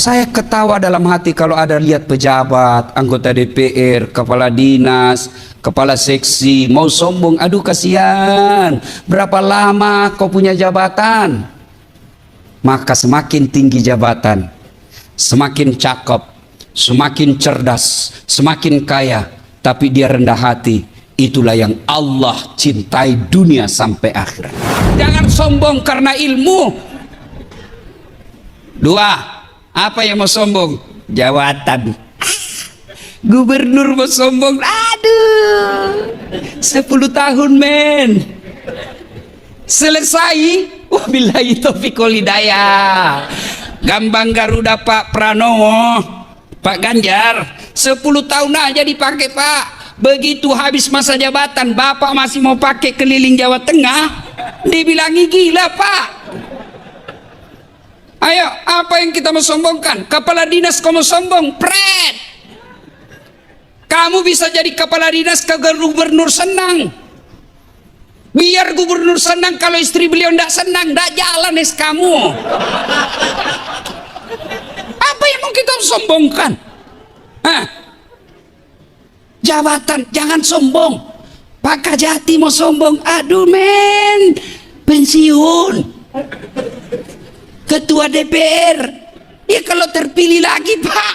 Saya ketawa dalam hati kalau ada lihat pejabat, anggota DPR, kepala dinas, kepala seksi mau sombong. Aduh kasihan, berapa lama kau punya jabatan? Maka semakin tinggi jabatan, semakin cakep, semakin cerdas, semakin kaya, tapi dia rendah hati. Itulah yang Allah cintai dunia sampai akhirat. Jangan sombong karena ilmu. Dua, apa yang mau sombong? Jawatan. Gubernur mau sombong. Aduh, 10 tahun men. Selesai. Wabillahi taufiq wal hidayah. Gambang Garuda Pak Pranowo, Pak Ganjar, 10 tahun aja dipakai Pak. Begitu habis masa jabatan, Bapak masih mau pakai keliling Jawa Tengah, dibilangi gila Pak. Ayo, apa yang kita mau sombongkan? Kepala dinas kamu sombong, pret. Kamu bisa jadi kepala dinas ke gubernur senang. Biar gubernur senang, kalau istri beliau tidak senang, tidak jalan kamu. Apa yang mau kita sombongkan? Hah? Jabatan, jangan sombong. Pak Kajati mau sombong, aduh men, pensiun. Ketua DPR, ya kalau terpilih lagi Pak.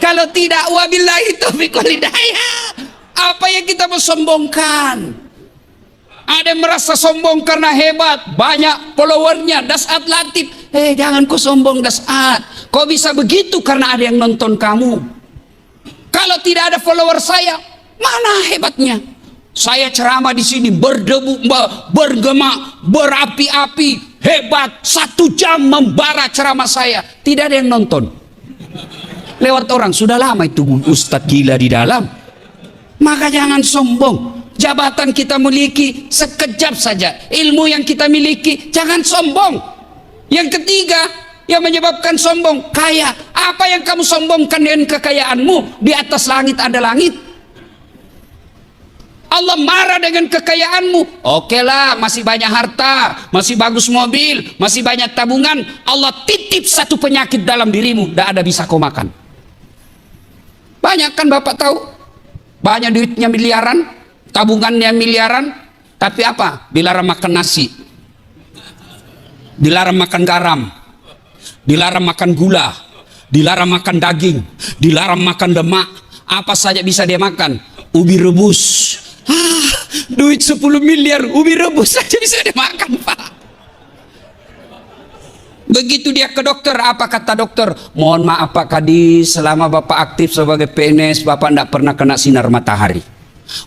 Kalau tidak, wabillahi taufiq wal hidayah. Apa yang kita mau sombongkan? Ada yang merasa sombong karena hebat, banyak followernya, Dasat Latif. Jangan kau sombong Dasat. Kau bisa begitu karena ada yang nonton kamu. Kalau tidak ada follower saya, mana hebatnya? Saya ceramah di sini berdebu, bergema, berapi-api, hebat. 1 jam membara ceramah saya, tidak ada yang nonton. Lewat orang, sudah lama itu Ustadz gila di dalam. Maka jangan sombong. Jabatan kita miliki sekejap saja. Ilmu yang kita miliki, jangan sombong. Yang ketiga, yang menyebabkan sombong, kaya. Apa yang kamu sombongkan dengan kekayaanmu? Di atas langit ada langit. Allah marah dengan kekayaanmu. Oke lah, masih banyak harta, masih bagus mobil, masih banyak tabungan. Allah titip satu penyakit dalam dirimu, tidak ada bisa kau makan. Banyak kan Bapak tahu? Banyak duitnya miliaran, tabungannya miliaran, tapi apa? Dilarang makan nasi, dilarang makan garam, dilarang makan gula, dilarang makan daging, dilarang makan demak. Apa saja bisa dia makan? Ubi rebus. Duit 10 miliar, ubi rebus saja bisa dia makan Pak. Begitu dia ke dokter, apa kata dokter? Mohon maaf Pak Kadis, selama Bapak aktif sebagai PNS, Bapak tidak pernah kena sinar matahari.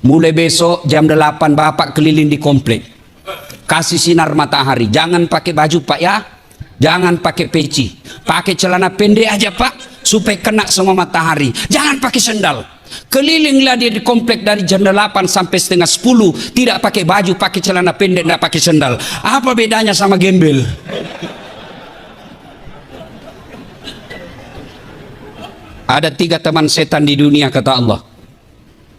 Mulai besok jam 8 Bapak keliling di komplek, kasih sinar matahari. Jangan pakai baju Pak ya, jangan pakai peci, pakai celana pendek aja Pak, supaya kena semua matahari. Jangan pakai sendal. Kelilinglah dia di komplek dari jam 8 sampai setengah 10, tidak pakai baju, pakai celana pendek, tidak pakai sendal. Apa bedanya sama gembel? Ada 3 teman setan di dunia kata Allah.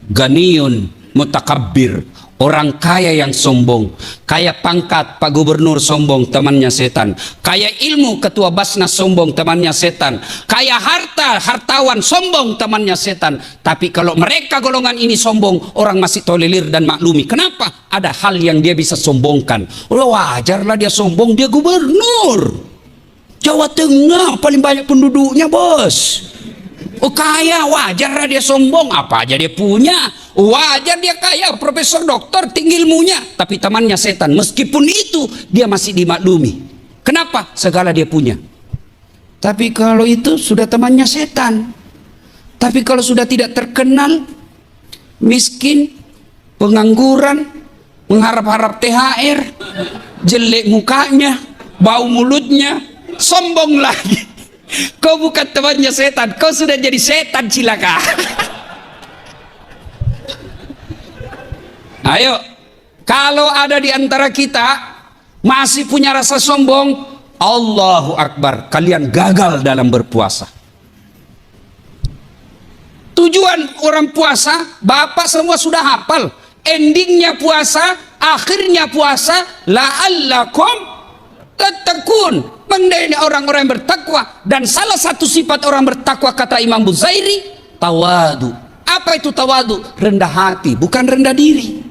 Ganiyun mutakabbir, orang kaya yang sombong. Kaya pangkat Pak Gubernur sombong, temannya setan. Kaya ilmu Ketua Basnas sombong, temannya setan. Kaya harta, hartawan sombong, temannya setan. Tapi kalau mereka golongan ini sombong, orang masih tolerir dan maklumi. Kenapa? Ada hal yang dia bisa sombongkan. Wajarlah dia sombong, dia gubernur Jawa Tengah, paling banyak penduduknya bos. Oh kaya, wajar dia sombong. Apa aja dia punya, wajar dia kaya, profesor doktor, tinggi ilmunya. Tapi temannya setan, meskipun itu dia masih dimaklumi. Kenapa? Segala dia punya. Tapi kalau itu sudah temannya setan. Tapi kalau sudah tidak terkenal, miskin, pengangguran, mengharap-harap THR, jelek mukanya, bau mulutnya, sombong lagi. Kau bukan temannya setan, kau sudah jadi setan cilaka. Ayo, kalau ada di antara kita masih punya rasa sombong, Allahu Akbar, kalian gagal dalam berpuasa. Tujuan orang puasa, Bapak semua sudah hafal. Endingnya puasa, akhirnya puasa, la'allakum Tattaqun, mengenai orang-orang yang bertakwa. Dan salah satu sifat orang bertakwa kata Imam Buzairi, tawadu. Apa itu tawadu? Rendah hati, bukan rendah diri.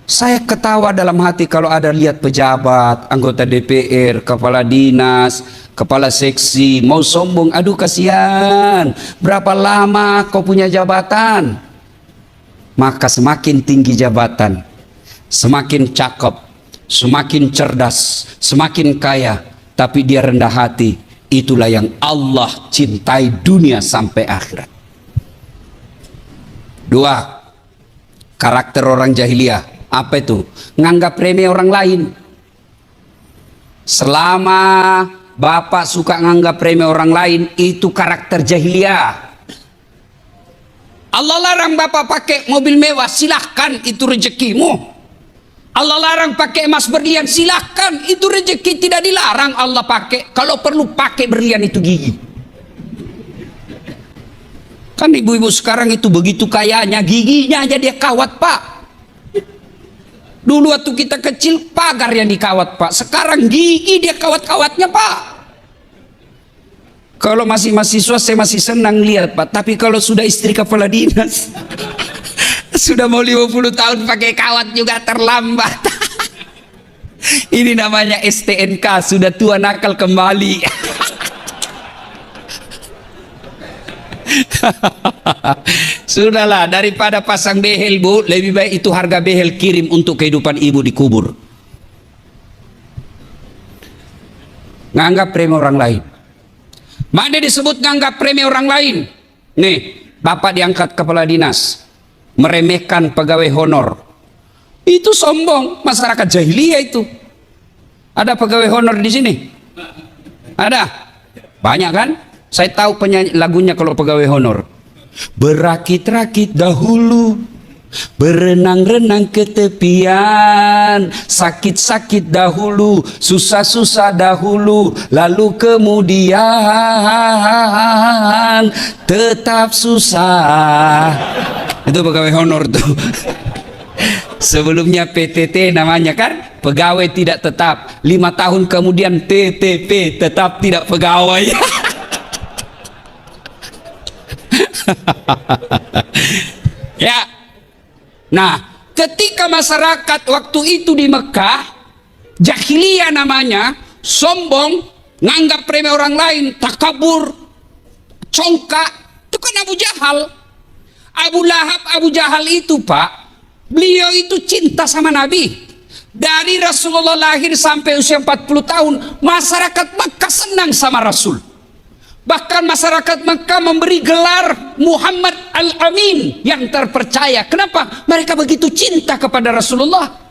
Saya ketawa dalam hati kalau ada lihat pejabat, anggota DPR, kepala dinas, kepala seksi mau sombong. Aduh kasihan, berapa lama kau punya jabatan? Maka semakin tinggi jabatan, semakin cakep, semakin cerdas, semakin kaya, tapi dia rendah hati. Itulah yang Allah cintai dunia sampai akhirat. Dua, karakter orang jahiliyah. Apa itu? Nganggap remeh orang lain. Selama bapak suka nganggap remeh orang lain, itu karakter jahiliyah. Allah larang bapak pakai mobil mewah, silahkan, itu rezekimu. Allah larang pakai emas berlian, silahkan, itu rezeki, tidak dilarang Allah pakai. Kalau perlu pakai berlian itu gigi. Kan ibu-ibu sekarang itu begitu kayanya, giginya aja dia kawat pak. Dulu waktu kita kecil pagar yang dikawat pak, sekarang gigi dia kawat-kawatnya pak. Kalau masih mahasiswa saya masih senang lihat pak, tapi kalau sudah istri kepala dinas sudah mau 50 tahun pakai kawat juga terlambat. Ini namanya STNK, sudah tua nakal kembali. Sudahlah, daripada pasang behel bu, lebih baik itu harga behel kirim untuk kehidupan ibu dikubur. Nganggap remeh orang lain. Mana disebut nganggap remeh orang lain? Nih, bapak diangkat kepala dinas, meremehkan pegawai honor. Itu sombong, masyarakat jahiliyah itu. Ada pegawai honor di sini? Ada? Banyak kan? Saya tahu penyanyi lagunya kalau pegawai honor. Berakit-rakit dahulu, berenang-renang ke tepian, sakit-sakit dahulu, susah-susah dahulu, lalu kemudian tetap susah. Itu pegawai honor tuh. Sebelumnya PTT namanya kan, pegawai tidak tetap. 5 tahun kemudian TTP, tetap tidak pegawai. Ya. Nah, ketika masyarakat waktu itu di Mekah, jahiliyah namanya, sombong, nganggap remeh orang lain, takabur, congkak, itu kan Abu Jahal. Abu Lahab, Abu Jahal itu pak, beliau itu cinta sama Nabi. Dari Rasulullah lahir sampai usia 40 tahun, masyarakat Mekah senang sama Rasul. Bahkan masyarakat Mekah memberi gelar Muhammad Al-Amin, yang terpercaya. Kenapa? Mereka begitu cinta kepada Rasulullah.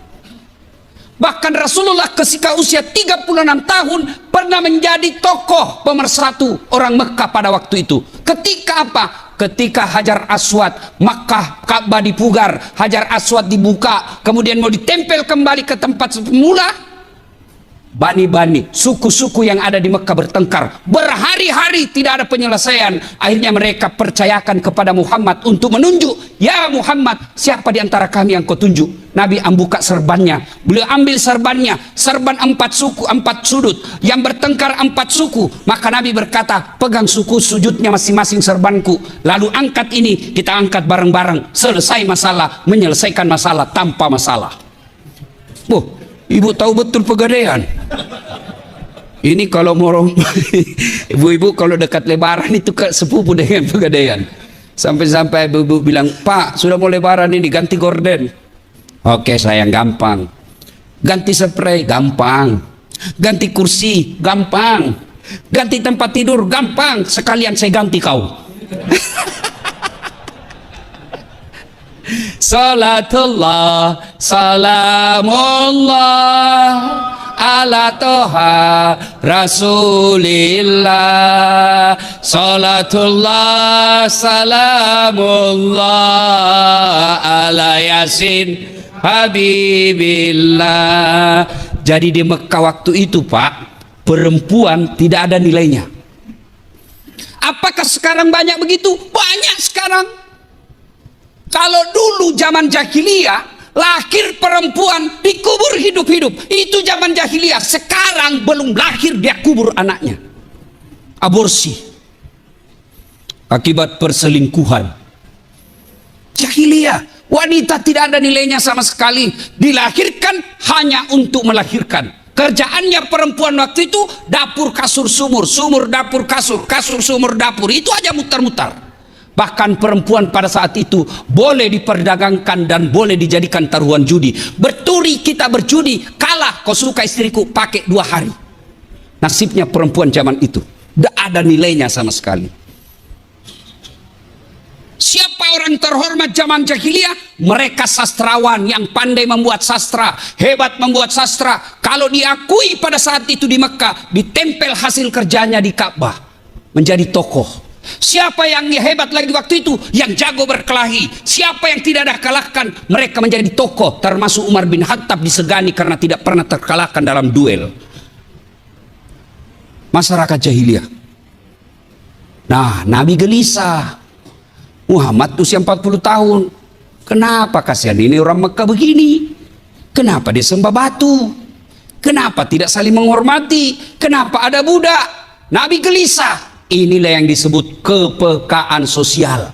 Bahkan Rasulullah ketika usia 36 tahun pernah menjadi tokoh pemersatu orang Mekah pada waktu itu. Ketika apa? Ketika Hajar Aswad, Makkah, Ka'bah dipugar, Hajar Aswad dibuka, kemudian mau ditempel kembali ke tempat semula. Bani-bani, suku-suku yang ada di Mekah bertengkar, berhari-hari tidak ada penyelesaian. Akhirnya mereka percayakan kepada Muhammad untuk menunjuk, ya Muhammad, siapa di antara kami yang kau tunjuk? Nabi buka serbannya, beliau ambil serbannya, serban 4 suku, 4 sudut, yang bertengkar 4 suku. Maka Nabi berkata, pegang suku sujudnya masing-masing serbanku, lalu angkat ini, kita angkat bareng-bareng, selesai masalah, menyelesaikan masalah tanpa masalah. Ibu tahu betul Pegadaian. Ini kalau mau ibu-ibu kalau dekat Lebaran itu sepupu dengan Pegadaian. Sampai-sampai ibu-ibu bilang, Pak, sudah mau Lebaran ini ganti gorden. Oke sayang, gampang. Ganti spray, gampang. Ganti kursi, gampang. Ganti tempat tidur, gampang. Sekalian saya ganti kau. Salatullah, salamullah ala toha rasulillah. Salatullah, salamullah ala yasin habibillah. Jadi di Mekah waktu itu pak, perempuan tidak ada nilainya. Apakah sekarang banyak begitu? Banyak sekarang. Kalau dulu zaman jahiliyah, lahir perempuan dikubur hidup-hidup. Itu zaman jahiliyah. Sekarang belum lahir dia kubur anaknya. Aborsi akibat perselingkuhan. Jahiliyah, wanita tidak ada nilainya sama sekali, dilahirkan hanya untuk melahirkan. Kerjaannya perempuan waktu itu dapur kasur sumur, sumur dapur kasur, kasur sumur dapur, itu aja mutar-mutar. Bahkan perempuan pada saat itu boleh diperdagangkan dan boleh dijadikan taruhan judi. Berturi kita berjudi, kalah kau suka istriku, pakai 2 hari. Nasibnya perempuan zaman itu tidak ada nilainya sama sekali. Siapa orang terhormat zaman jahiliyah? Mereka sastrawan yang pandai membuat sastra, hebat membuat sastra. Kalau diakui pada saat itu di Mekah, ditempel hasil kerjanya di Ka'bah, menjadi tokoh. Siapa yang hebat lagi waktu itu? Yang jago berkelahi. Siapa yang tidak ada kalahkan? Mereka menjadi tokoh, termasuk Umar bin Khattab disegani karena tidak pernah terkalahkan dalam duel. Masyarakat jahiliyah. Nah, Nabi gelisah. Muhammad usia 40 tahun. Kenapa kasihan ini orang Mekah begini? Kenapa dia sembah batu? Kenapa tidak saling menghormati? Kenapa ada budak? Nabi gelisah. Inilah yang disebut kepekaan sosial.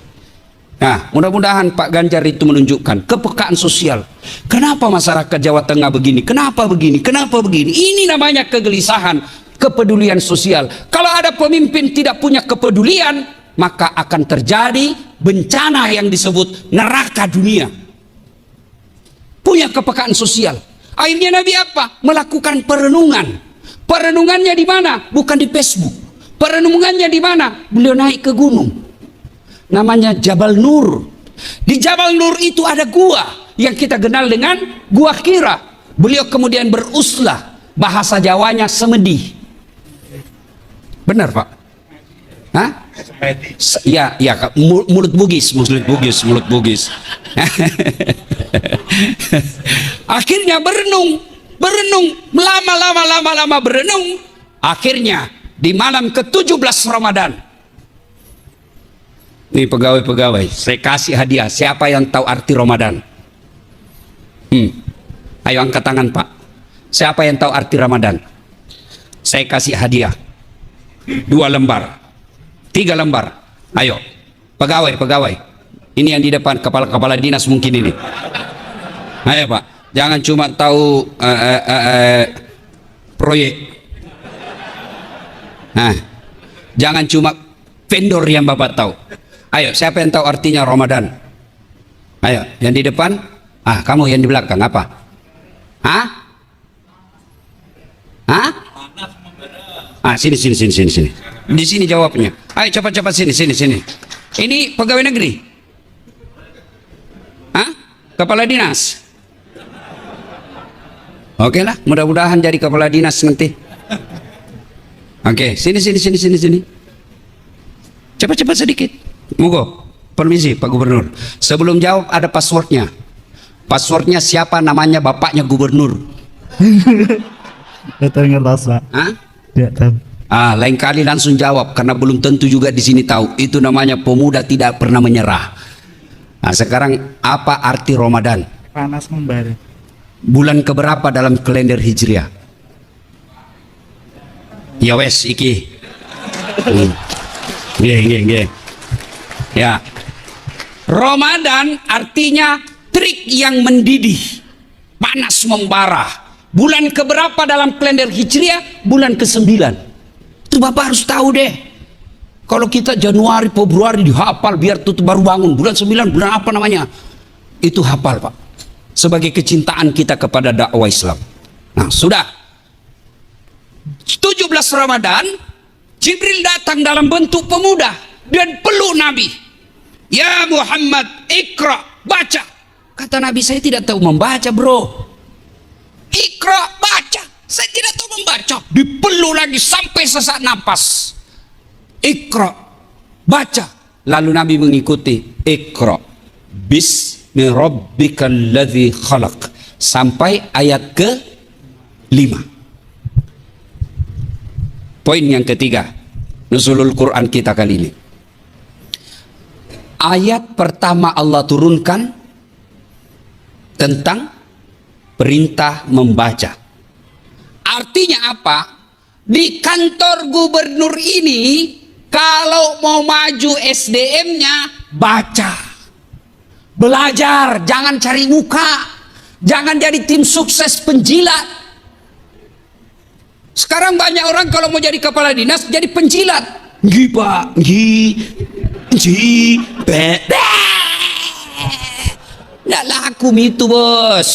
Nah, mudah-mudahan Pak Ganjar itu menunjukkan kepekaan sosial. Kenapa masyarakat Jawa Tengah begini? Kenapa begini? Kenapa begini? Ini namanya kegelisahan, kepedulian sosial. Kalau ada pemimpin tidak punya kepedulian, maka akan terjadi bencana yang disebut neraka dunia. Punya kepekaan sosial. Akhirnya Nabi apa? Melakukan perenungan. Perenungannya di mana? Bukan di Facebook. Perenungannya di mana? Beliau naik ke gunung. Namanya Jabal Nur. Di Jabal Nur itu ada gua yang kita kenal dengan Gua Hira. Beliau kemudian beruslah. Bahasa Jawanya semedi. Benar, Pak? Hah? Ya, mulut bugis. Akhirnya berenung, lama berenung. Akhirnya di malam ke-17 Ramadan, nih pegawai-pegawai, saya kasih hadiah. Siapa yang tahu arti Ramadan? Ayo angkat tangan, Pak. Siapa yang tahu arti Ramadan? Saya kasih hadiah 2 lembar, 3 lembar. Ayo, pegawai. Ini yang di depan, kepala dinas mungkin ini. Ayo, Pak. Jangan cuma tahu proyek. Nah, jangan cuma vendor yang Bapak tahu. Ayo, siapa yang tahu artinya Ramadan? Ayo, yang di depan. Kamu yang di belakang apa? Sini. Di sini jawabnya. Ayo cepat sini. Ini pegawai negeri? Kepala dinas? Oke lah, mudah-mudahan jadi kepala dinas nanti. Oke, sini. Cepat sedikit. Monggo, permisi Pak Gubernur. Sebelum jawab ada passwordnya. Passwordnya siapa namanya bapaknya gubernur? Tidak Pak. Tidak tahu. Lain kali langsung jawab karena belum tentu juga di sini tahu. Itu namanya pemuda tidak pernah menyerah. Sekarang apa arti Ramadan? Panas membara. Bulan keberapa dalam kalender Hijriah? Ya wes iki. Nggih. Ya. Ramadan artinya trik yang mendidih, panas membara. Bulan keberapa dalam kalender Hijriah? Bulan ke-9. Itu Bapak harus tahu deh. Kalau kita Januari, Februari dihafal biar tutup baru bangun. Bulan 9, bulan apa namanya? Itu hafal, Pak. Sebagai kecintaan kita kepada dakwah Islam. Nah, sudah. 17 Ramadan, Jibril datang dalam bentuk pemuda dan peluk Nabi. Ya Muhammad, ikra, baca. Kata Nabi, saya tidak tahu membaca, bro. Ikra, baca. Saya tidak tahu membaca. Dipeluk lagi sampai sesak napas. Ikra, baca. Lalu Nabi mengikuti. Ikra, bismi rabbikal ladzi khalaq. Sampai ayat ke-5. Poin yang ketiga, nuzulul Quran kita kali ini. Ayat pertama Allah turunkan tentang perintah membaca. Artinya apa? Di kantor gubernur ini, kalau mau maju SDM-nya, baca. Belajar, jangan cari muka. Jangan jadi tim sukses penjilat. Sekarang banyak orang kalau mau jadi kepala dinas, jadi penjilat. Ngi pak, ngi, be. Nggak laku itu bos.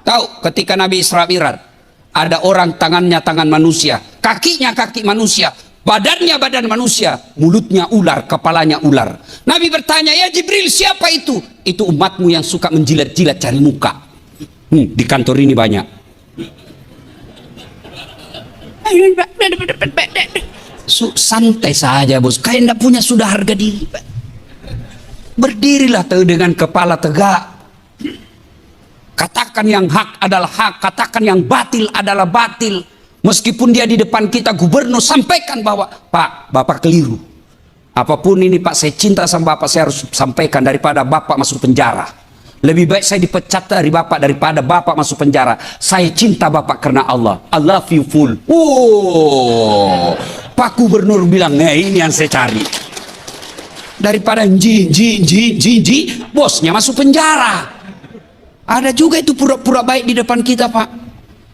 Tahu ketika Nabi Isra Mi'raj, ada orang tangannya tangan manusia, kakinya kaki manusia, badannya badan manusia, mulutnya ular, kepalanya ular. Nabi bertanya, ya Jibril, siapa itu? Itu umatmu yang suka menjilat-jilat cari muka. Di kantor ini banyak. Santai saja bos, kayak tidak punya sudah harga diri. Berdirilah dengan kepala tegak. Katakan yang hak adalah hak, katakan yang batil adalah batil. Meskipun dia di depan kita gubernur, sampaikan bahwa Pak, Bapak keliru. Apapun ini Pak, saya cinta sama Bapak, saya harus sampaikan daripada Bapak masuk penjara. Lebih baik saya dipecat dari Bapak daripada Bapak masuk penjara. Saya cinta Bapak karena Allah. I love you full. Oh, Pak Gubernur bilang, nah ini yang saya cari. Daripada bosnya masuk penjara. Ada juga itu pura-pura baik di depan kita Pak.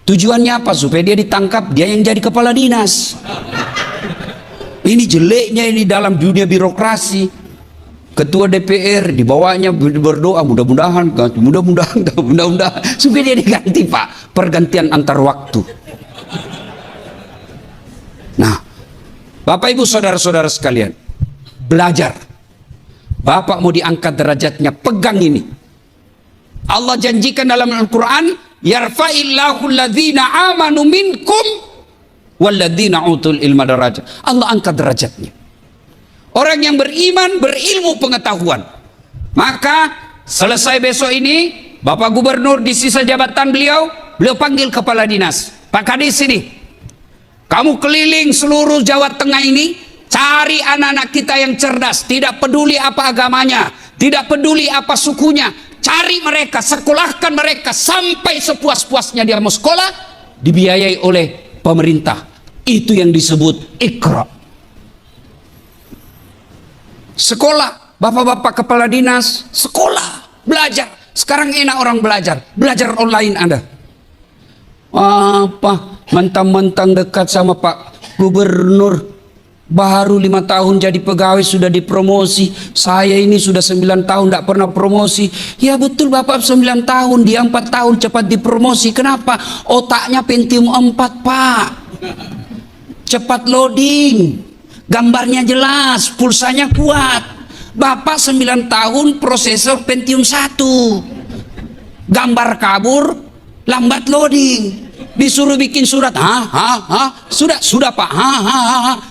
Tujuannya apa? Supaya dia ditangkap, dia yang jadi kepala dinas. Ini jeleknya ini dalam dunia birokrasi. Ketua DPR dibawanya berdoa mudah-mudahan supaya dia diganti Pak. Pergantian antar waktu. Nah, Bapak Ibu saudara-saudara sekalian, belajar. Bapak mau diangkat derajatnya, pegang ini. Allah janjikan dalam Al-Quran, yarfa'illahu alladhina amanu minkum walladhina utul ilma darajat. Allah angkat derajatnya. Orang yang beriman, berilmu pengetahuan. Maka selesai besok ini, Bapak Gubernur di sisa jabatan beliau panggil kepala dinas. Pak Kadis ini, kamu keliling seluruh Jawa Tengah ini, cari anak-anak kita yang cerdas, tidak peduli apa agamanya, tidak peduli apa sukunya. Cari mereka, sekolahkan mereka sampai sepuas-puasnya dia mau sekolah, dibiayai oleh pemerintah. Itu yang disebut Iqra. Sekolah, bapak-bapak kepala dinas, sekolah, belajar. Sekarang enak orang belajar online Anda. Apa, mentang-mentang dekat sama Pak Gubernur, baru 5 tahun jadi pegawai sudah dipromosi. Saya ini sudah 9 tahun tidak pernah promosi. Ya betul Bapak 9 tahun, dia 4 tahun cepat dipromosi. Kenapa? Otaknya Pentium 4 Pak. Cepat loading, gambarnya jelas, pulsanya kuat. Bapak 9 tahun prosesor Pentium 1. Gambar kabur, lambat loading. Disuruh bikin surat, sudah Pak,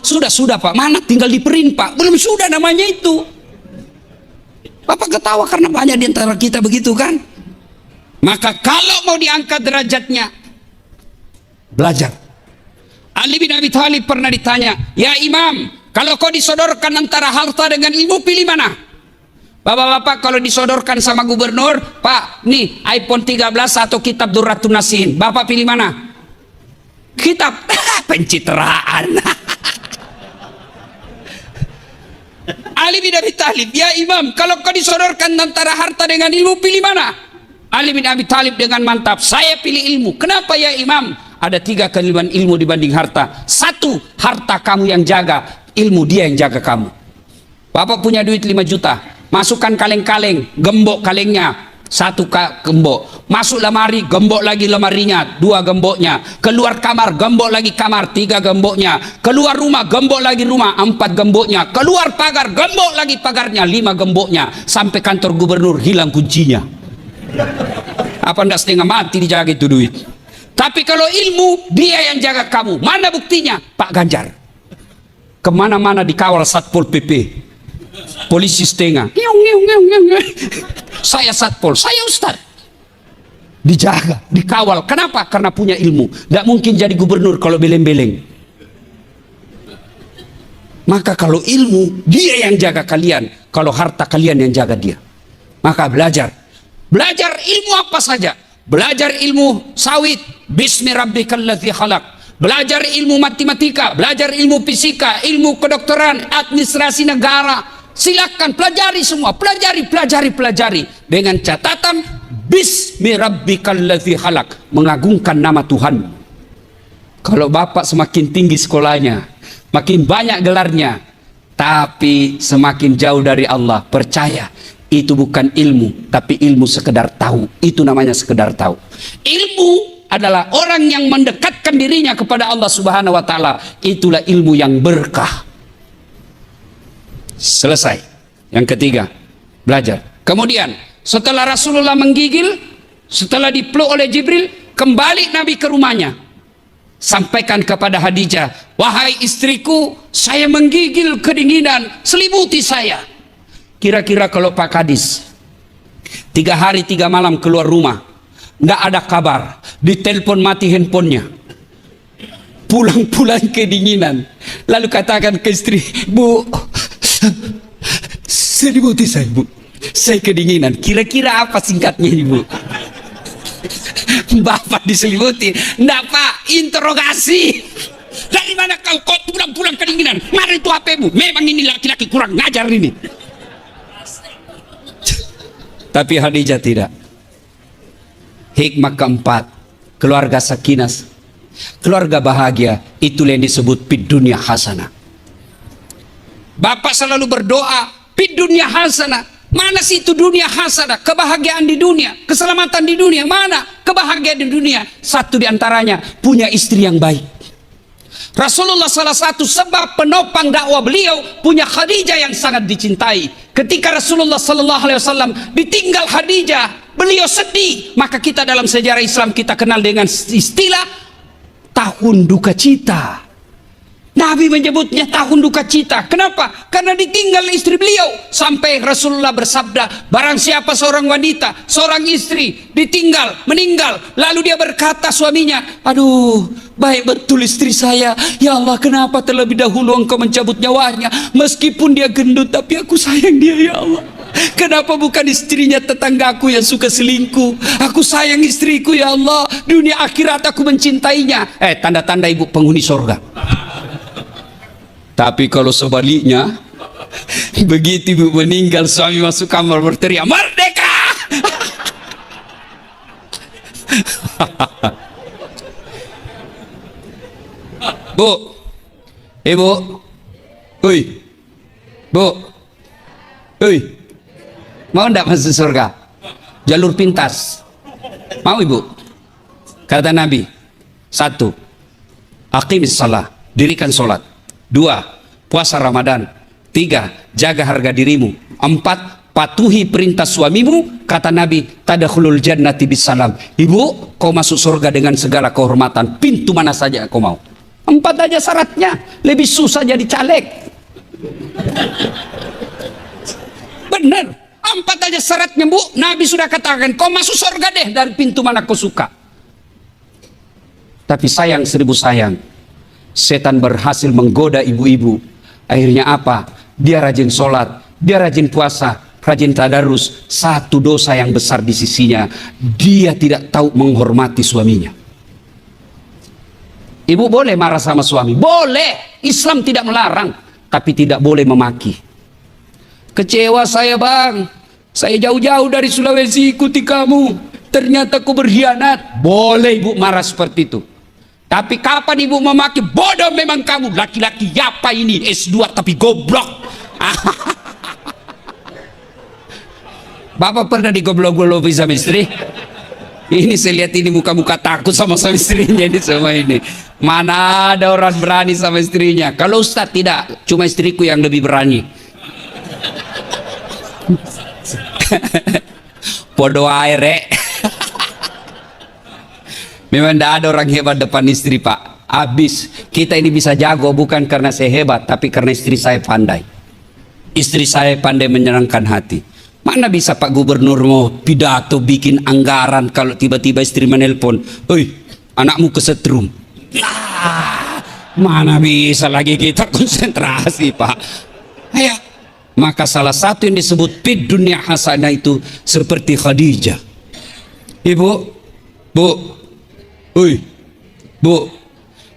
sudah Pak, mana tinggal di print Pak, belum sudah namanya itu. Bapak ketawa karena banyak di antara kita begitu kan. Maka kalau mau diangkat derajatnya, belajar. Ali bin Abi Thalib pernah ditanya, ya Imam, kalau kau disodorkan antara harta dengan ilmu, pilih mana? Bapak-bapak kalau disodorkan sama gubernur, Pak, nih iPhone 13 atau kitab Durratun Nasin, Bapak pilih mana? Kitab. Pencitraan. Ali bin Abi Thalib, ya Imam, kalau kau disodorkan antara harta dengan ilmu, pilih mana? Ali bin Abi Thalib dengan mantap, saya pilih ilmu. Kenapa ya Imam? Ada 3 kelebihan ilmu dibanding harta. 1, harta kamu yang jaga, ilmu dia yang jaga kamu. Bapak punya duit 5 juta, masukkan kaleng-kaleng, gembok kalengnya, 1 gembok, masuk lemari, gembok lagi lemarinya, 2 gemboknya, keluar kamar, gembok lagi kamar, 3 gemboknya, keluar rumah, gembok lagi rumah, 4 gemboknya, keluar pagar, gembok lagi pagarnya, 5 gemboknya, sampai kantor gubernur hilang kuncinya. Apa ndak setengah mati dijaga itu duit? Tapi kalau ilmu, dia yang jaga kamu. Mana buktinya? Pak Ganjar kemana-mana dikawal Satpol PP, polisi setengah. Saya Satpol, saya Ustad, dijaga, dikawal. Kenapa? Karena punya ilmu. Tidak mungkin jadi gubernur kalau beleng-beleng. Maka kalau ilmu, dia yang jaga kalian. Kalau harta, kalian yang jaga dia. Maka belajar. Belajar ilmu apa saja. Belajar ilmu sawit, bismi rabbikal ladzi khalaq. Belajar ilmu matematika, belajar ilmu fisika, ilmu kedokteran, administrasi negara. Silakan pelajari semua, pelajari dengan catatan bismi rabbikal ladzi khalaq, mengagungkan nama Tuhan. Kalau bapak semakin tinggi sekolahnya, makin banyak gelarnya, tapi semakin jauh dari Allah, percaya itu bukan ilmu, tapi ilmu sekedar tahu. Itu namanya sekedar tahu. Ilmu adalah orang yang mendekatkan dirinya kepada Allah Subhanahu wa taala. Itulah ilmu yang berkah. Selesai. Yang ketiga, belajar. Kemudian setelah Rasulullah menggigil, setelah dipeluk oleh Jibril, kembali Nabi ke rumahnya. Sampaikan kepada Khadijah, wahai istriku, saya menggigil kedinginan, selimuti saya. Kira-kira kalau Pak Kadis 3 hari 3 malam keluar rumah, nggak ada kabar, ditelepon mati handphonenya, pulang-pulang kedinginan, lalu katakan ke istri, Bu, selimuti saya, Bu, saya kedinginan. Kira-kira apa singkatnya, Ibu? Bapak diselimuti. Nggak, Pak, interogasi. Dari mana kau pulang-pulang kedinginan? Mana itu HP-mu? Memang ini laki-laki kurang ngajar ini. Tapi Khadijah tidak. Hikmah keempat, keluarga sakinah, keluarga bahagia, itulah yang disebut fid dunya hasanah. Bapak selalu berdoa fid dunya hasanah. Mana sih itu dunia hasanah? Kebahagiaan di dunia, keselamatan di dunia. Mana kebahagiaan di dunia? Satu diantaranya punya istri yang baik. Rasulullah salah satu sebab penopang dakwah beliau punya Khadijah yang sangat dicintai. Ketika Rasulullah sallallahu alaihi wasallam ditinggal Khadijah, beliau sedih. Maka kita dalam sejarah Islam kita kenal dengan istilah tahun duka cita. Nabi menyebutnya tahun duka cita. Kenapa? Karena ditinggal istri beliau. Sampai Rasulullah bersabda, barang siapa seorang wanita, seorang istri ditinggal, meninggal, lalu dia berkata suaminya, aduh, baik betul istri saya, ya Allah, kenapa terlebih dahulu engkau mencabut nyawanya? Meskipun dia gendut, tapi aku sayang dia, ya Allah. Kenapa bukan istrinya tetanggaku yang suka selingkuh? Aku sayang istriku, ya Allah. Dunia akhirat aku mencintainya. Tanda-tanda ibu penghuni sorga. Tapi kalau sebaliknya, begitu ibu meninggal, suami masuk kamar berteriak, merdeka! Bu, ibu, hui, bu, hui, mau ndak masuk surga? Jalur pintas, mau ibu? Kata Nabi, 1, aqimis salah, dirikan sholat. 2, puasa Ramadan. 3, jaga harga dirimu. 4, patuhi perintah suamimu. Kata Nabi, tadkhulul jannati bisalam. Ibu, kau masuk surga dengan segala kehormatan. Pintu mana saja kau mau. 4 aja syaratnya. Lebih susah jadi caleg. Benar. 4 aja syaratnya, Bu. Nabi sudah katakan, kau masuk surga deh dari pintu mana kau suka. Tapi sayang, 1000 sayang, setan berhasil menggoda ibu-ibu. Akhirnya apa? Dia rajin sholat, dia rajin puasa, rajin tadarus. 1 dosa yang besar di sisinya, dia tidak tahu menghormati suaminya. Ibu boleh marah sama suami, boleh, Islam tidak melarang, tapi tidak boleh memaki. Kecewa saya, Bang, saya jauh-jauh dari Sulawesi ikuti kamu, ternyata aku berkhianat. Boleh ibu marah seperti itu. Tapi kapan ibu memaki, bodoh memang kamu, laki-laki apa ini, S2 tapi goblok. Bapak pernah digoblok-goblok sama istri? Ini saya lihat ini muka-muka takut sama istrinya ini semua ini. Mana ada orang berani sama istrinya? Kalau Ustadz tidak, cuma istriku yang lebih berani. Podo air, memang tidak ada orang hebat depan istri, Pak. Habis. Kita ini bisa jago bukan karena saya hebat, tapi karena istri saya pandai. Istri saya pandai menyenangkan hati. Mana bisa Pak Gubernur mau pidato bikin anggaran kalau tiba-tiba istri menelpon, "Oi, anakmu kesetrum." Mana bisa lagi kita konsentrasi, Pak. Ayo, Maka salah satu yang disebut fid dunya hasanah itu seperti Khadijah. Ibu, Bu, Bu,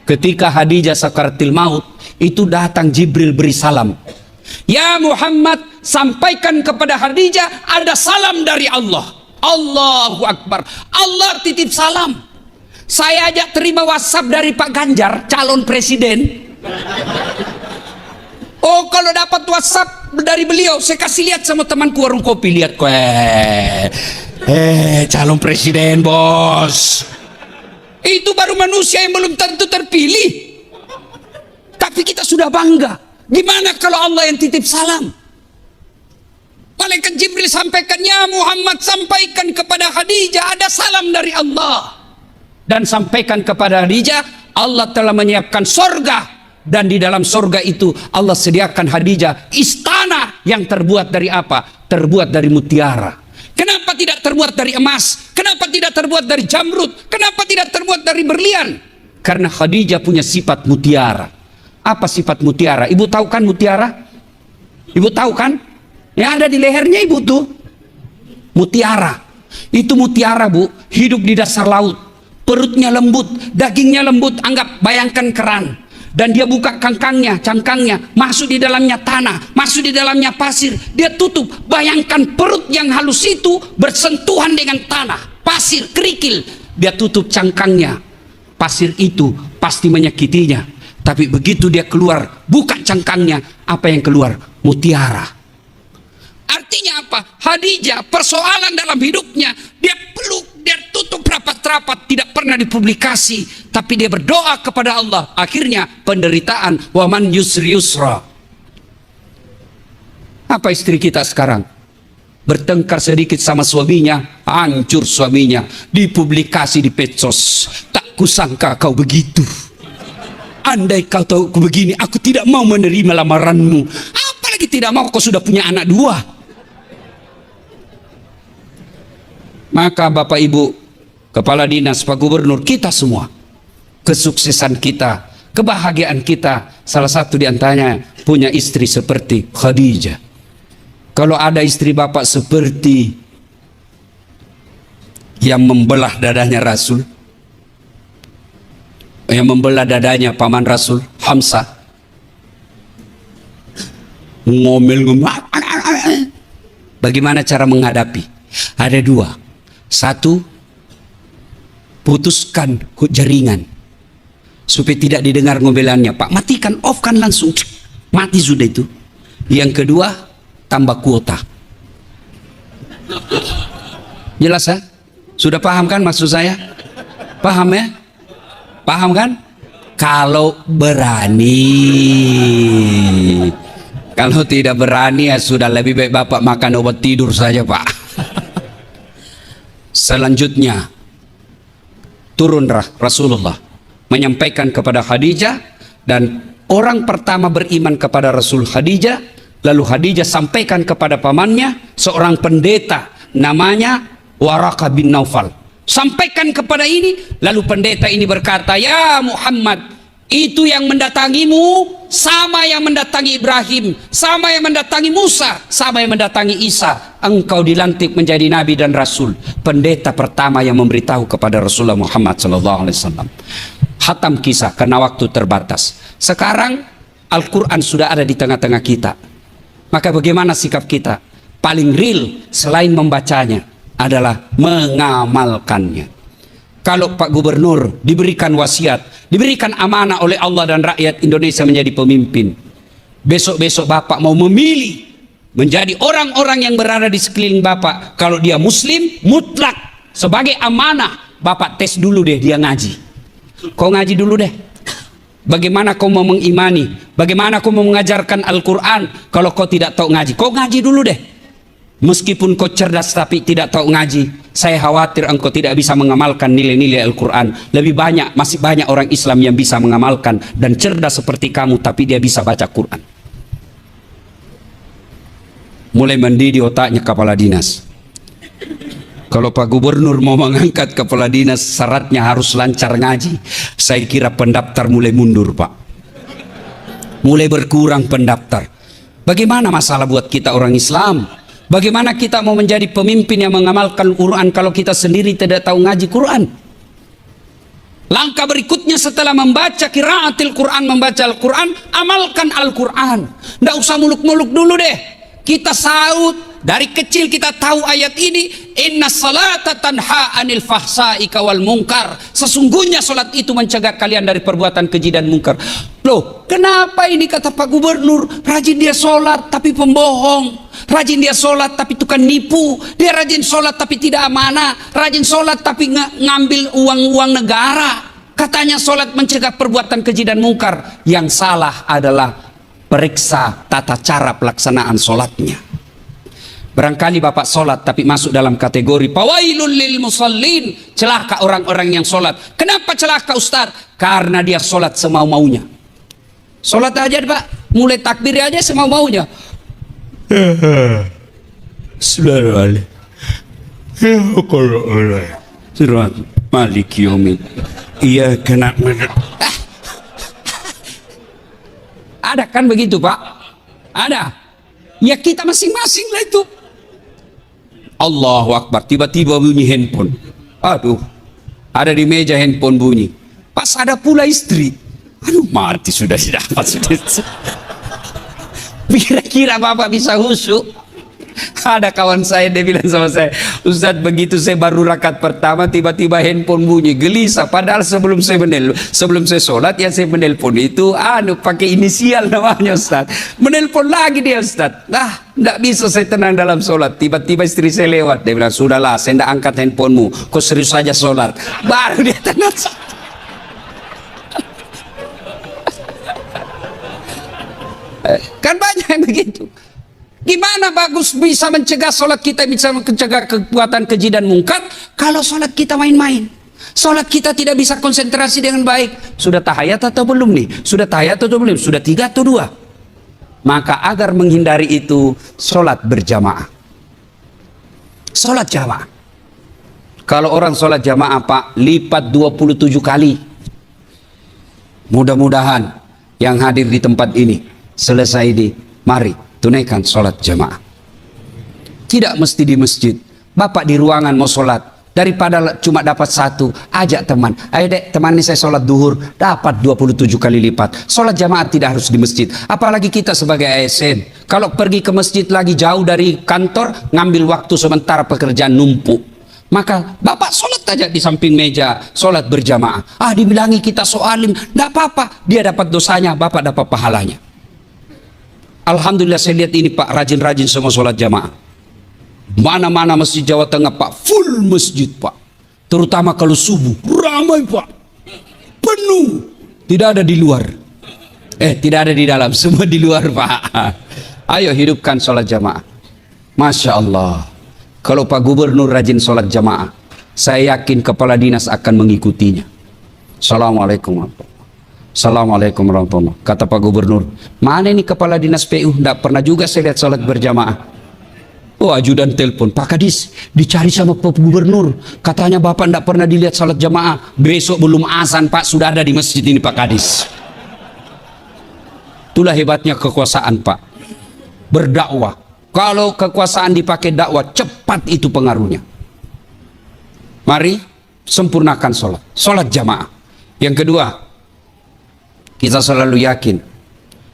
ketika Khadijah sakaratil maut, itu datang Jibril beri salam. Ya Muhammad, sampaikan kepada Khadijah ada salam dari Allah. Allahu Akbar. Allah titip salam. Saya aja terima WhatsApp dari Pak Ganjar, calon presiden. Oh, kalau dapat WhatsApp dari beliau, saya kasih lihat sama temanku warung kopi, lihat calon presiden, bos. Itu baru manusia yang belum tentu terpilih. Tapi kita sudah bangga. Gimana kalau Allah yang titip salam? Malaikat Jibril sampaikan, ya Muhammad, sampaikan kepada Khadijah ada salam dari Allah. Dan sampaikan kepada Khadijah, Allah telah menyiapkan sorga. Dan di dalam sorga itu Allah sediakan Khadijah istana yang terbuat dari apa? Terbuat dari mutiara. Kenapa tidak terbuat dari emas? Kenapa tidak terbuat dari jamrud? Kenapa tidak terbuat dari berlian? Karena Khadijah punya sifat mutiara. Apa sifat mutiara? Ibu tahu kan mutiara? Ibu tahu kan? Yang ada di lehernya ibu tuh mutiara. Itu mutiara, Bu, hidup di dasar laut. Perutnya lembut, dagingnya lembut, anggap bayangkan keran. Dan dia buka cangkangnya, masuk di dalamnya tanah, masuk di dalamnya pasir, dia tutup. Bayangkan perut yang halus itu bersentuhan dengan tanah, pasir, kerikil. Dia tutup cangkangnya. Pasir itu pasti menyakitinya. Tapi begitu dia keluar, buka cangkangnya, apa yang keluar? Mutiara. Artinya apa? Khadijah, persoalan dalam hidupnya, dia peluk, dia tutup rapat-rapat, tidak pernah dipublikasi, tapi dia berdoa kepada Allah. Akhirnya penderitaan, waman yusri yusra. Apa istri kita sekarang? Bertengkar sedikit sama suaminya, hancur suaminya, dipublikasi di medsos. Tak kusangka kau begitu. Andai kau tahu aku begini, aku tidak mau menerima lamaranmu. Apalagi tidak mau, kau sudah punya anak 2. Maka Bapak Ibu, Kepala Dinas, Pak Gubernur, kita semua, kesuksesan kita, kebahagiaan kita, salah satu diantaranya punya istri seperti Khadijah. Kalau ada istri Bapak seperti yang membelah dadanya Rasul, yang membelah dadanya paman Rasul, Hamzah, ngomel-ngomel, bagaimana cara menghadapi? Ada 2. 1, putuskan jaringan supaya tidak didengar ngomelannya. Pak, matikan, off kan langsung, mati sudah itu. Yang kedua, tambah kuota. Jelas ya? Sudah paham kan maksud saya? Paham ya? Paham kan? Kalau berani. Kalau tidak berani, ya sudah, lebih baik Bapak makan obat tidur saja, Pak. Selanjutnya turunlah Rasulullah menyampaikan kepada Khadijah, dan orang pertama beriman kepada Rasul Khadijah. Lalu Khadijah sampaikan kepada pamannya, seorang pendeta namanya Waraqah bin Naufal. Sampaikan kepada ini, lalu pendeta ini berkata, ya Muhammad, itu yang mendatangimu sama yang mendatangi Ibrahim, sama yang mendatangi Musa, sama yang mendatangi Isa. Engkau dilantik menjadi nabi dan rasul. Pendeta pertama yang memberitahu kepada Rasulullah Muhammad SAW. Hatam kisah karena waktu terbatas. Sekarang Al-Quran sudah ada di tengah-tengah kita. Maka bagaimana sikap kita? Paling real selain membacanya adalah mengamalkannya. Kalau Pak Gubernur diberikan wasiat, diberikan amanah oleh Allah dan rakyat Indonesia menjadi pemimpin, besok-besok Bapak mau memilih menjadi orang-orang yang berada di sekeliling Bapak, kalau dia muslim mutlak sebagai amanah, Bapak tes dulu deh dia ngaji. Kau ngaji dulu deh. Bagaimana kau mau mengimani? Bagaimana kau mau mengajarkan Al-Quran kalau kau tidak tahu ngaji? Kau ngaji dulu deh. Meskipun kau cerdas tapi tidak tahu ngaji, saya khawatir engkau tidak bisa mengamalkan nilai-nilai Al-Quran. Lebih banyak, masih banyak orang Islam yang bisa mengamalkan dan cerdas seperti kamu, tapi dia bisa baca Quran. Mulai mendidik otaknya kepala dinas. Kalau Pak Gubernur mau mengangkat kepala dinas, syaratnya harus lancar ngaji. Saya kira pendaftar mulai mundur, Pak. Mulai berkurang pendaftar. Bagaimana masalah buat kita orang Islam? Bagaimana kita mau menjadi pemimpin yang mengamalkan Quran kalau kita sendiri tidak tahu ngaji Quran? Langkah berikutnya setelah membaca qiraatil Quran, membaca Al-Quran, amalkan Al-Quran. Tidak usah muluk-muluk dulu deh. Kita saut. Dari kecil kita tahu ayat ini, inna salata tanha anil fahsai wal munkar. Sesungguhnya salat itu mencegah kalian dari perbuatan keji dan munkar. Loh, kenapa ini kata Pak Gubernur? Rajin dia salat tapi pembohong. Rajin dia salat tapi tukang nipu. Dia rajin salat tapi tidak amanah. Rajin salat tapi ngambil uang-uang negara. Katanya salat mencegah perbuatan keji dan munkar. Yang salah adalah periksa tata cara pelaksanaan salatnya. Barangkali bapak sholat tapi masuk dalam kategori fawailul lil musallin, celaka orang-orang yang sholat. Kenapa celaka Ustaz? Karena dia sholat semau-maunya. Sholat aja pak, mulai takbir aja semau-maunya. Surat Malik Yomid. Iya kena. Ada kan begitu pak? Ada. Ya kita masing-masing lah itu. Allahu Akbar, tiba-tiba bunyi handphone. Aduh, ada di meja handphone bunyi. Pas ada pula istri. Aduh, mati sudah didapat sudah. Kira-kira bapak bisa khusyuk? Ada kawan saya, dia bilang sama saya, Ustaz, begitu saya baru rakaat pertama tiba-tiba handphone bunyi, gelisah. Padahal sebelum saya sholat yang saya menelpon itu pakai inisial namanya Ustaz. Menelpon lagi dia Ustaz. Tidak bisa saya tenang dalam sholat. Tiba-tiba istri saya lewat, dia bilang, sudahlah saya tidak angkat handphonemu, kau serius saja sholat. Baru dia tenang. Kan banyak yang begitu. Gimana bagus bisa mencegah sholat kita, bisa mencegah kekuatan keji dan mungkar kalau sholat kita main-main? Sholat kita tidak bisa konsentrasi dengan baik. Sudah tahiyat atau belum nih? Sudah tahiyat atau belum? Sudah 3 atau 2? Maka agar menghindari itu, sholat berjamaah. Sholat jamaah. Kalau orang sholat jamaah pak, lipat 27 kali. Mudah-mudahan yang hadir di tempat ini selesai ini, mari tunaikan sholat jamaah. Tidak mesti di masjid. Bapak di ruangan mau sholat, daripada cuma dapat 1, ajak teman. Ayo dek, teman ini saya sholat duhur, dapat 27 kali lipat. Sholat jamaah tidak harus di masjid. Apalagi kita sebagai ASN, kalau pergi ke masjid lagi jauh dari kantor, ngambil waktu sementara pekerjaan numpuk. Maka bapak sholat aja di samping meja, sholat berjamaah. Dibilangi kita soalim, tidak apa-apa. Dia dapat dosanya, bapak dapat pahalanya. Alhamdulillah saya lihat ini pak, rajin-rajin semua sholat jamaah. Mana-mana masjid Jawa Tengah pak, full masjid pak. Terutama kalau subuh, ramai pak. Penuh. Tidak ada di luar. Tidak ada di dalam, semua di luar pak. Ayo hidupkan sholat jamaah. Masya Allah. Kalau Pak Gubernur rajin sholat jamaah, saya yakin kepala dinas akan mengikutinya. Assalamualaikum warahmatullahi wabarakatuh. Assalamualaikum warahmatullahi wabarakatuh. Kata Pak Gubernur, mana ini kepala dinas PU? Tidak pernah juga saya lihat sholat berjamaah. Ajudan telepon, Pak Kadis dicari sama Pak Gubernur, katanya Bapak tidak pernah dilihat sholat jamaah. Besok belum azan Pak, sudah ada di masjid ini Pak Kadis. Itulah hebatnya kekuasaan Pak. Berdakwah, kalau kekuasaan dipakai dakwah, cepat itu pengaruhnya. Mari sempurnakan sholat, sholat jamaah. Yang kedua, kita selalu yakin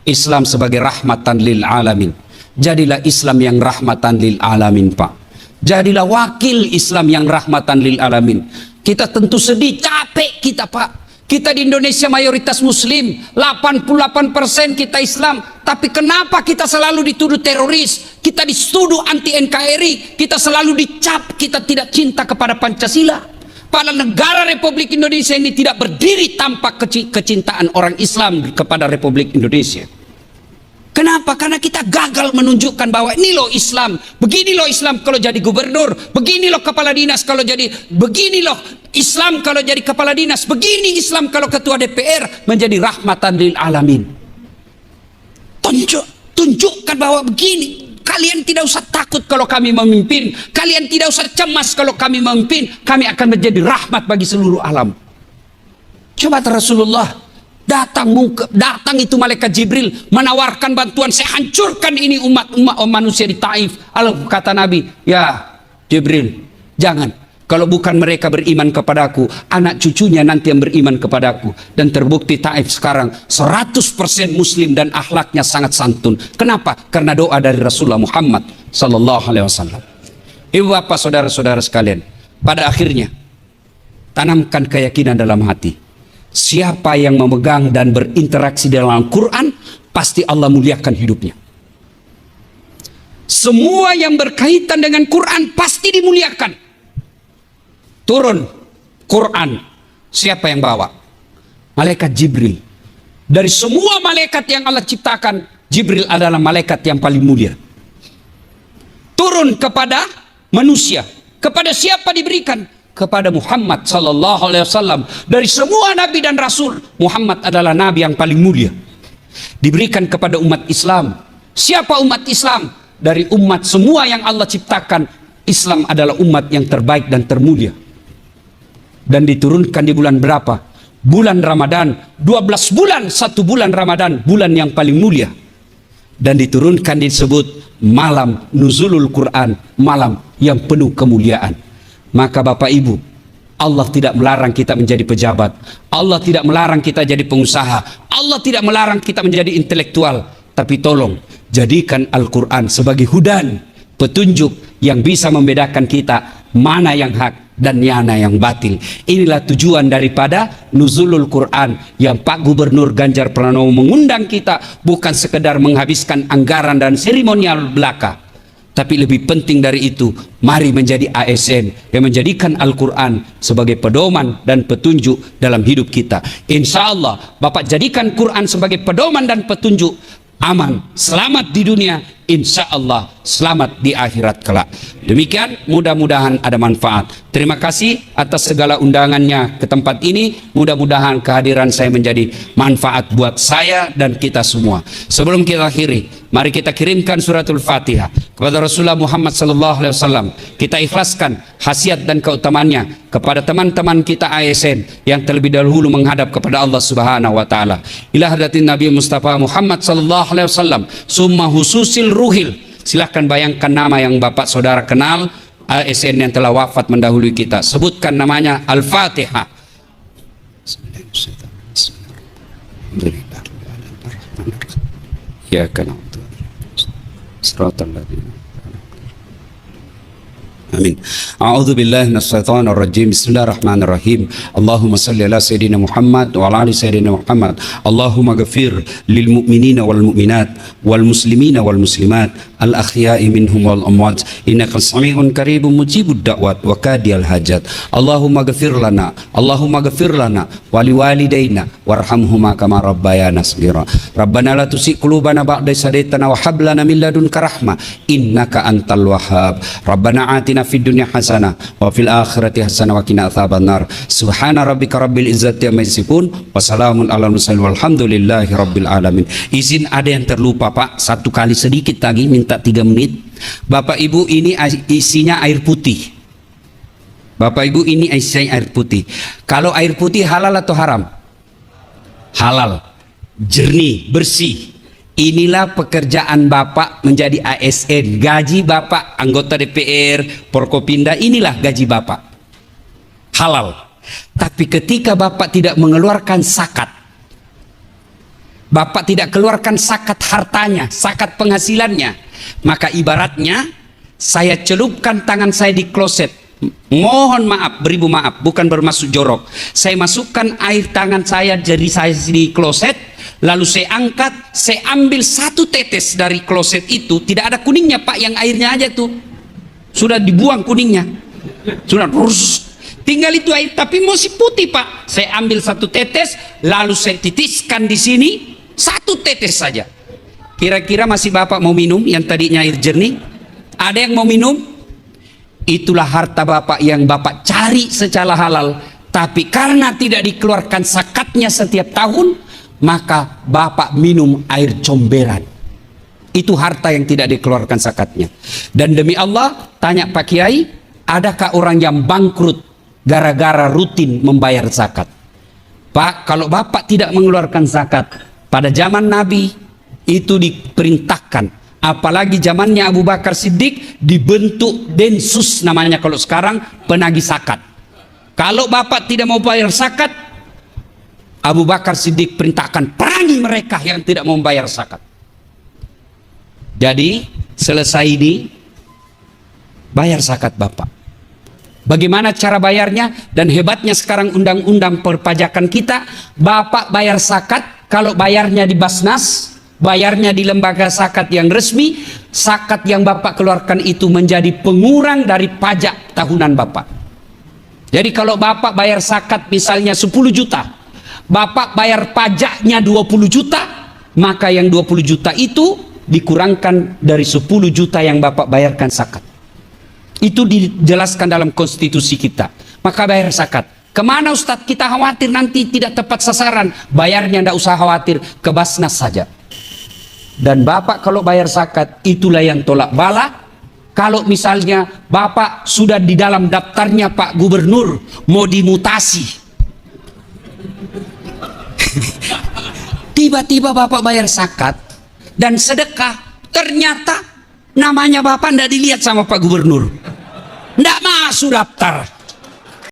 Islam sebagai rahmatan lil alamin. Jadilah Islam yang rahmatan lil alamin pak. Jadilah wakil Islam yang rahmatan lil alamin. Kita tentu sedih, capek kita pak. Kita di Indonesia mayoritas muslim, 88% kita Islam. Tapi kenapa kita selalu dituduh teroris? Kita dituduh anti NKRI. Kita selalu dicap kita tidak cinta kepada Pancasila. Padahal negara Republik Indonesia ini tidak berdiri tanpa kecintaan orang Islam kepada Republik Indonesia. Kenapa? Karena kita gagal menunjukkan bahwa ini loh Islam, begini loh Islam kalau jadi gubernur, begini loh kepala dinas kalau jadi, begini loh Islam kalau jadi kepala dinas, begini Islam kalau ketua DPR, menjadi rahmatan lil alamin. Tunjukkan bahwa begini. Kalian tidak usah takut kalau kami memimpin. Kalian tidak usah cemas kalau kami memimpin. Kami akan menjadi rahmat bagi seluruh alam. Coba Rasulullah Datang itu malaikat Jibril menawarkan bantuan, saya hancurkan ini umat manusia di Taif. Lalu kata Nabi, ya Jibril, jangan. Kalau bukan mereka beriman kepadaku, anak cucunya nanti yang beriman kepadaku. Dan terbukti Taif sekarang 100% muslim dan akhlaknya sangat santun. Kenapa? Karena doa dari Rasulullah Muhammad sallallahu alaihi wasallam. Ibu bapak saudara-saudara sekalian, pada akhirnya tanamkan keyakinan dalam hati. Siapa yang memegang dan berinteraksi dalam Al-Quran, pasti Allah muliakan hidupnya. Semua yang berkaitan dengan Quran pasti dimuliakan. Turun Quran, siapa yang bawa? Malaikat Jibril. Dari semua malaikat yang Allah ciptakan, Jibril adalah malaikat yang paling mulia. Turun kepada manusia. Kepada siapa diberikan? Kepada Muhammad sallallahu alaihi wasallam. Dari semua nabi dan rasul, Muhammad adalah nabi yang paling mulia. Diberikan kepada umat Islam. Siapa umat Islam? Dari umat semua yang Allah ciptakan, Islam adalah umat yang terbaik dan termulia. Dan diturunkan di bulan berapa? Bulan Ramadan. 12 bulan, 1 bulan Ramadan, bulan yang paling mulia. Dan diturunkan disebut malam nuzulul Quran, malam yang penuh kemuliaan. Maka Bapak Ibu, Allah tidak melarang kita menjadi pejabat. Allah tidak melarang kita jadi pengusaha. Allah tidak melarang kita menjadi intelektual. Tapi tolong, jadikan Al-Quran sebagai hudan, petunjuk yang bisa membedakan kita mana yang hak dan mana yang batil. Inilah tujuan daripada nuzulul Quran yang Pak Gubernur Ganjar Pranowo mengundang kita, bukan sekedar menghabiskan anggaran dan seremonial belaka. Tapi lebih penting dari itu, mari menjadi ASN yang menjadikan Al-Quran sebagai pedoman dan petunjuk dalam hidup kita. Insya Allah, Bapak jadikan Quran sebagai pedoman dan petunjuk, aman, selamat di dunia, insya Allah selamat di akhirat kelak. Demikian, mudah-mudahan ada manfaat. Terima kasih atas segala undangannya ke tempat ini. Mudah-mudahan kehadiran saya menjadi manfaat buat saya dan kita semua. Sebelum kita akhiri, mari kita kirimkan suratul Fatihah kepada Rasulullah Muhammad SAW. Kita ikhlaskan khasiat dan keutamaannya kepada teman-teman kita ASN yang terlebih dahulu menghadap kepada Allah Subhanahu wa taala. Ila hadatin Nabi Mustafa Muhammad SAW, summa hususil ruhil. Silahkan bayangkan nama yang Bapak Saudara kenal, ASN yang telah wafat mendahului kita. Sebutkan namanya. Al-Fatihah. Ya kan. Amin. A'udzu billahi minasyaitonir rajim. Bismillahirrahmanirrahim. Allahumma shalli ala sayidina Muhammad wa ala ali sayidina Muhammad. Allahumma ghafir lil mu'minina wal mu'minat wal muslimina wal muslimat al ahya'i minhum wal amwat innaka sami'un qaribun mujibud da'wat wa kadiyal hajat. Allahumma ghafir lana wa liwalidayna warhamhuma kama rabbayana shaghira. Rabbana la tuzigh qulubana ba'da idh hadaytana wa hab lana min ladunka rahmah innaka antal wahhab. Rabbana atina fid dunya hasanah wa fil akhirati hasanah wa qina adzabannar. Subhana rabbika rabbil izzati amma yasifun wa salamun alal mursalin walhamdulillahi rabbil alamin. Izin ada yang terlupa Pak, satu kali sedikit lagi, minta 3 menit. Bapak Ibu, ini isinya air putih. Bapak Ibu, ini isinya air putih. Kalau air putih halal atau haram? Halal, jernih, bersih. Inilah pekerjaan Bapak menjadi ASN. Gaji Bapak anggota DPR, Forkopimda, inilah gaji Bapak. Halal. Tapi ketika Bapak tidak mengeluarkan zakat, Bapak tidak keluarkan zakat hartanya, zakat penghasilannya, maka ibaratnya saya celupkan tangan saya di kloset. Mohon maaf, beribu maaf, bukan bermaksud jorok. Saya masukkan air tangan saya, jari saya di kloset, lalu saya angkat, saya ambil 1 tetes dari kloset itu. Tidak ada kuningnya Pak, yang airnya aja tuh sudah dibuang kuningnya, sudah tinggal itu air, tapi masih putih Pak. Saya ambil 1 tetes, lalu saya titiskan di sini, 1 tetes saja. Kira-kira masih Bapak mau minum yang tadinya air jernih? Ada yang mau minum? Itulah harta Bapak yang Bapak cari secara halal, tapi karena tidak dikeluarkan zakatnya setiap tahun, maka Bapak minum air comberan. Itu harta yang tidak dikeluarkan zakatnya. Dan demi Allah, tanya Pak Kiai, adakah orang yang bangkrut gara-gara rutin membayar zakat? Pak, kalau Bapak tidak mengeluarkan zakat, pada zaman Nabi itu diperintahkan. Apalagi zamannya Abu Bakar Siddiq dibentuk Densus namanya kalau sekarang, penagih zakat. Kalau Bapak tidak mau bayar zakat, Abu Bakar Siddiq perintahkan perangi mereka yang tidak mau bayar zakat. Jadi selesai ini bayar zakat Bapak. Bagaimana cara bayarnya? Dan hebatnya sekarang undang-undang perpajakan kita, Bapak bayar zakat kalau bayarnya di Basnas, bayarnya di lembaga zakat yang resmi, zakat yang Bapak keluarkan itu menjadi pengurang dari pajak tahunan Bapak. Jadi kalau Bapak bayar zakat misalnya 10 juta, Bapak bayar pajaknya 20 juta, maka yang 20 juta itu dikurangkan dari 10 juta yang Bapak bayarkan zakat. Itu dijelaskan dalam konstitusi kita. Maka bayar zakat. Kemana Ustadz? Kita khawatir nanti tidak tepat sasaran. Bayarnya tidak usah khawatir, ke Basnas saja. Dan Bapak kalau bayar zakat, itulah yang tolak bala. Kalau misalnya Bapak sudah di dalam daftarnya Pak Gubernur, mau dimutasi. Tiba-tiba Bapak bayar zakat dan sedekah, ternyata namanya Bapak tidak dilihat sama Pak Gubernur, tidak masuk daftar.